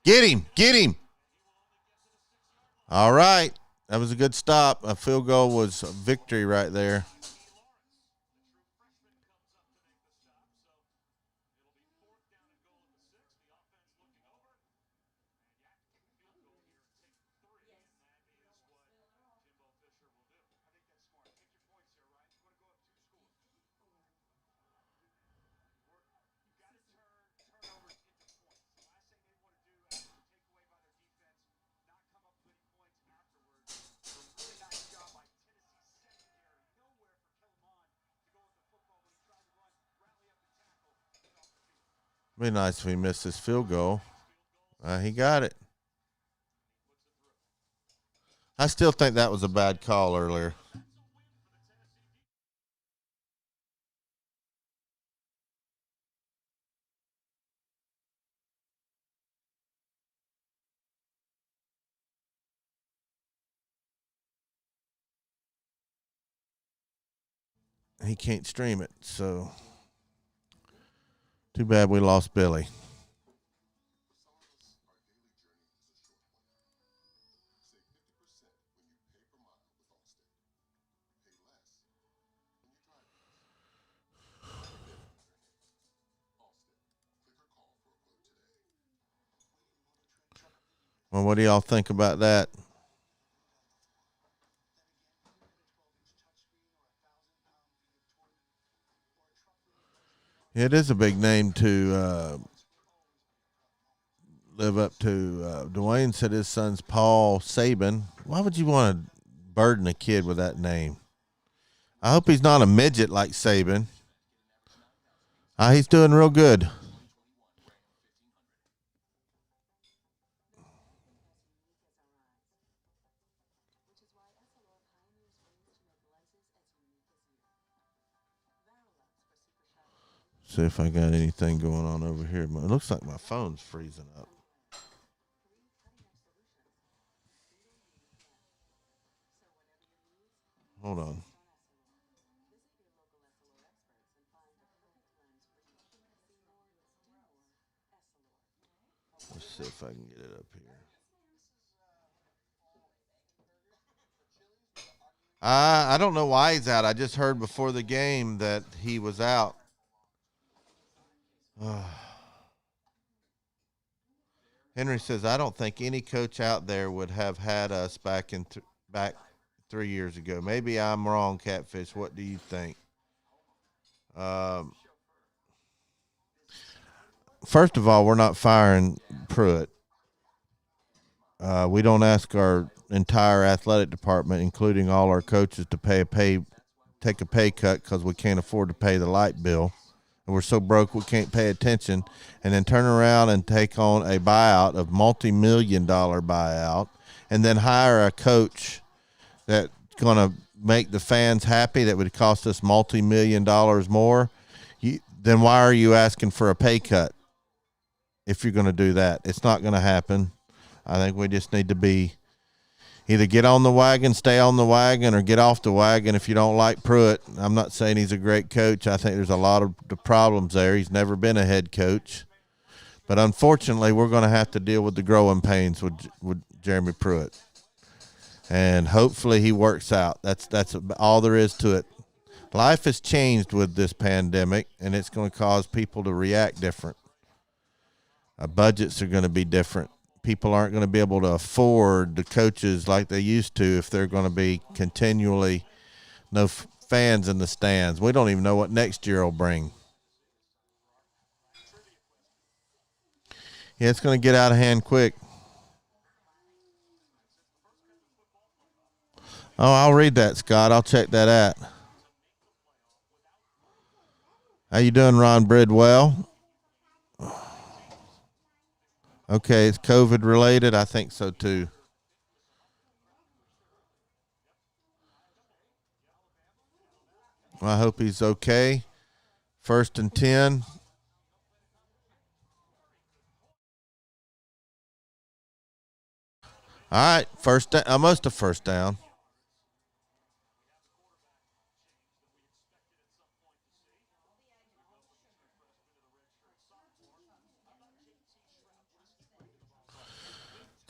Get him. Get him. All right. That was a good stop. A field goal was a victory right there. Be nice if he missed his field goal. He got it. I still think that was a bad call earlier. He can't stream it, so too bad we lost Billy. Well, what do y'all think about that? It is a big name to live up to. Dwayne said his son's Paul Saban. Why would you want to burden a kid with that name? I hope he's not a midget like Saban. He's doing real good. See if I got anything going on over here. It looks like my phone's freezing up. Hold on. Let's see if I can get it up here. I don't know why he's out. I just heard before the game that he was out. Henry says, I don't think any coach out there would have had us back 3 years ago. Maybe I'm wrong, Catfish. What do you think? First of all, we're not firing Pruitt. We don't ask our entire athletic department, including all our coaches, to take a pay cut because we can't afford to pay the light bill. And we're so broke we can't pay attention, and then turn around and take on a buyout of multi-million-dollar buyout, and then hire a coach that's going to make the fans happy that would cost us multi-million-dollars more. Then why are you asking for a pay cut if you're going to do that? It's not going to happen. I think we just need to be either get on the wagon, stay on the wagon, or get off the wagon if you don't like Pruitt. I'm not saying he's a great coach. I think there's a lot of problems there. He's never been a head coach. But unfortunately, we're going to have to deal with the growing pains with Jeremy Pruitt. And hopefully he works out. That's all there is to it. Life has changed with this pandemic, and it's going to cause people to react different. Budgets are going to be different. People aren't going to be able to afford the coaches like they used to if they're going to be continually no fans in the stands. We don't even know what next year will bring. Yeah, it's going to get out of hand quick. Oh, I'll read that, Scott. I'll check that out. How you doing, Ron Bridwell? Okay, it's COVID related. I think so too. Well, I hope he's okay. 1st and 10. All right, almost a first down.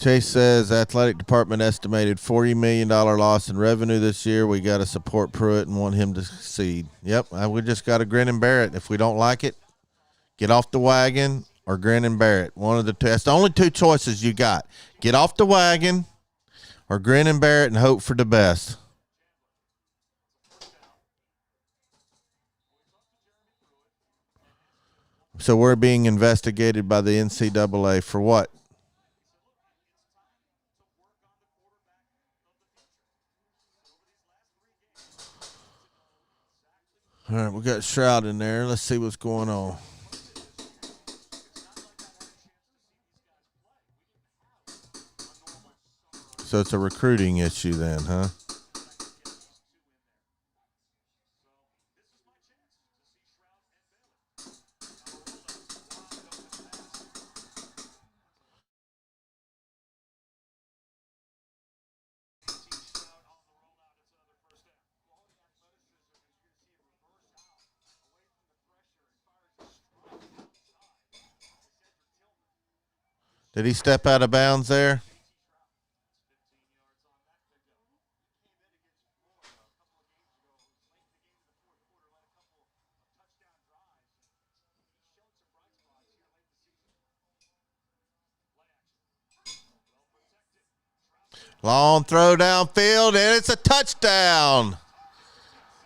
Chase says athletic department estimated $40 million loss in revenue this year. We got to support Pruitt and want him to succeed. Yep, we just got to grin and bear it. If we don't like it, get off the wagon or grin and bear it. One of the two. That's the only two choices you got. Get off the wagon or grin and bear it and hope for the best. So we're being investigated by the NCAA for what? All right, we got Shroud in there. Let's see what's going on. So it's a recruiting issue then, huh? Did he step out of bounds there? Long throw downfield, and it's a touchdown.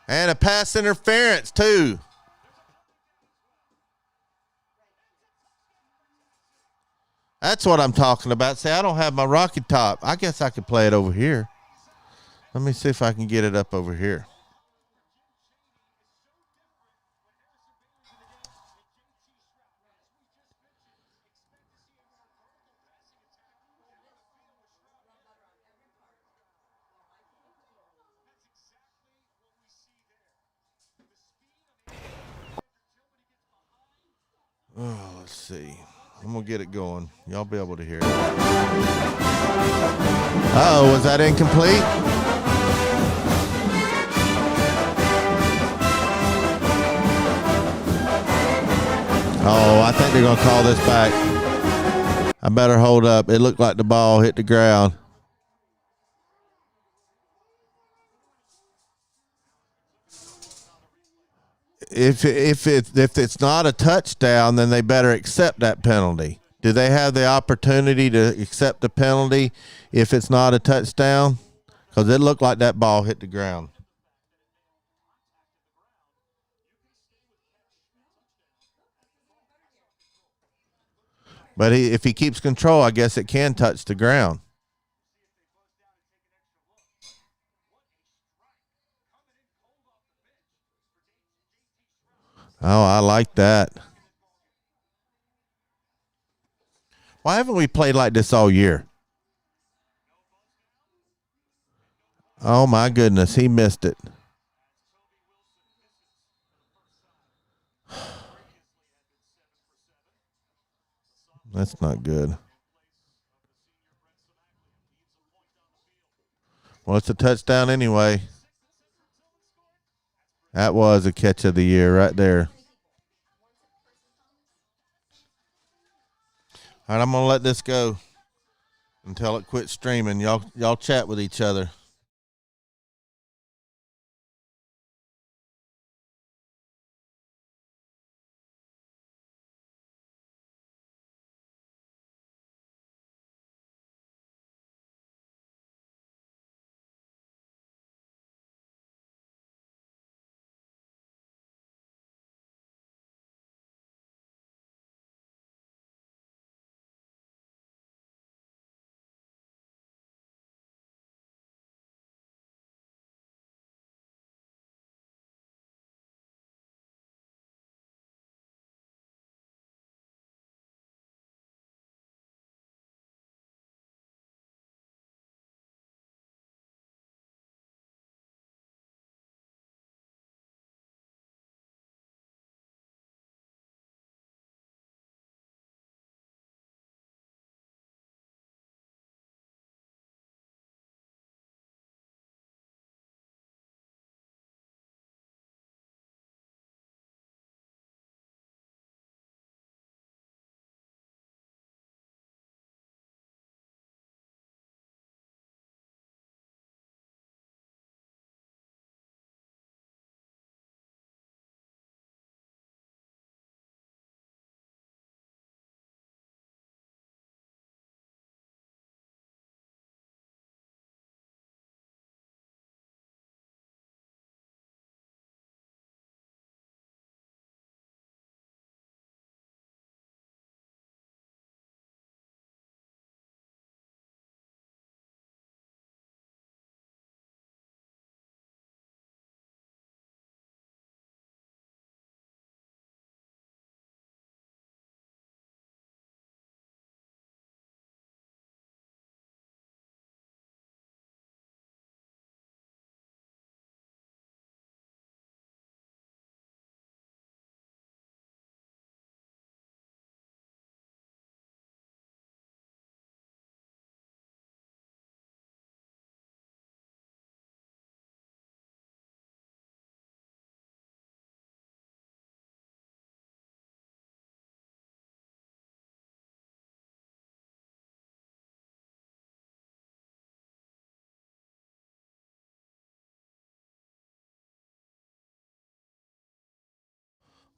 And a pass interference, too. That's what I'm talking about. See, I don't have my rocket top. I guess I could play it over here. Let me see if I can get it up over here. Oh, let's see. I'm going to get it going. Y'all be able to hear it. Uh-oh, was that incomplete? Oh, I think they're going to call this back. I better hold up. It looked like the ball hit the ground. If it's not a touchdown, then they better accept that penalty. Do they have the opportunity to accept the penalty if it's not a touchdown? Because it looked like that ball hit the ground. But if he keeps control, I guess it can touch the ground. Oh, I like that. Why haven't we played like this all year? Oh, my goodness. He missed it. That's not good. Well, it's a touchdown anyway. That was a catch of the year right there. All right, I'm going to let this go until it quits streaming. Y'all chat with each other.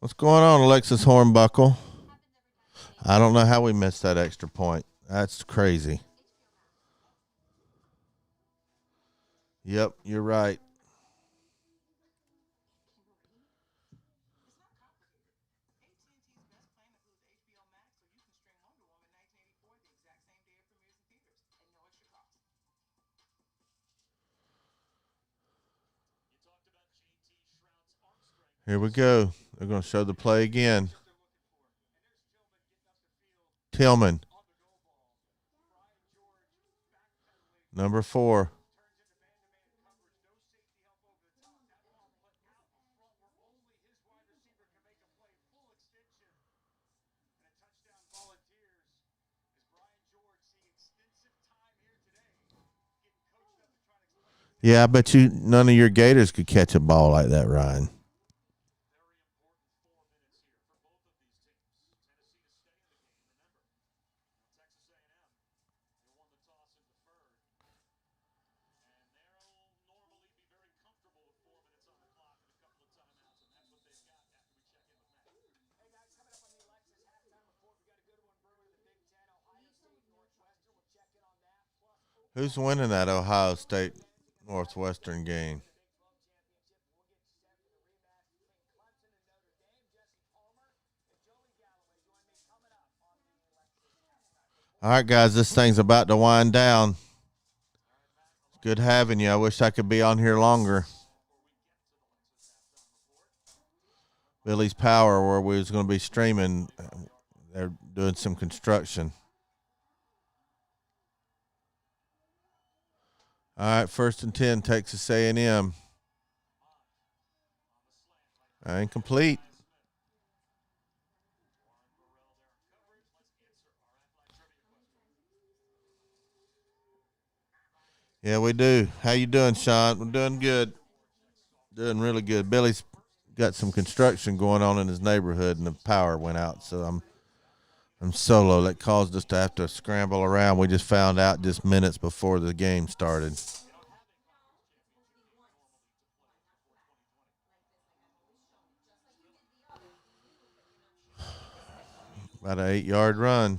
What's going on, Alexis Hornbuckle? I don't know how we missed that extra point. That's crazy. Yep, you're right. Here we go. They're going to show the play again. Tillman. Number 4. Yeah, I bet you none of your Gators could catch a ball like that, Ryan. Who's winning that Ohio State Northwestern game? All right, guys, this thing's about to wind down. Good having you. I wish I could be on here longer. Billy's Power, where we was going to be streaming, they're doing some construction. All right, 1st and 10, Texas A&M. Incomplete. Yeah, we do. How you doing, Sean? We're doing good. Doing really good. Billy's got some construction going on in his neighborhood, and the power went out, so I'm solo. That caused us to have to scramble around. We just found out just minutes before the game started. About an 8-yard run.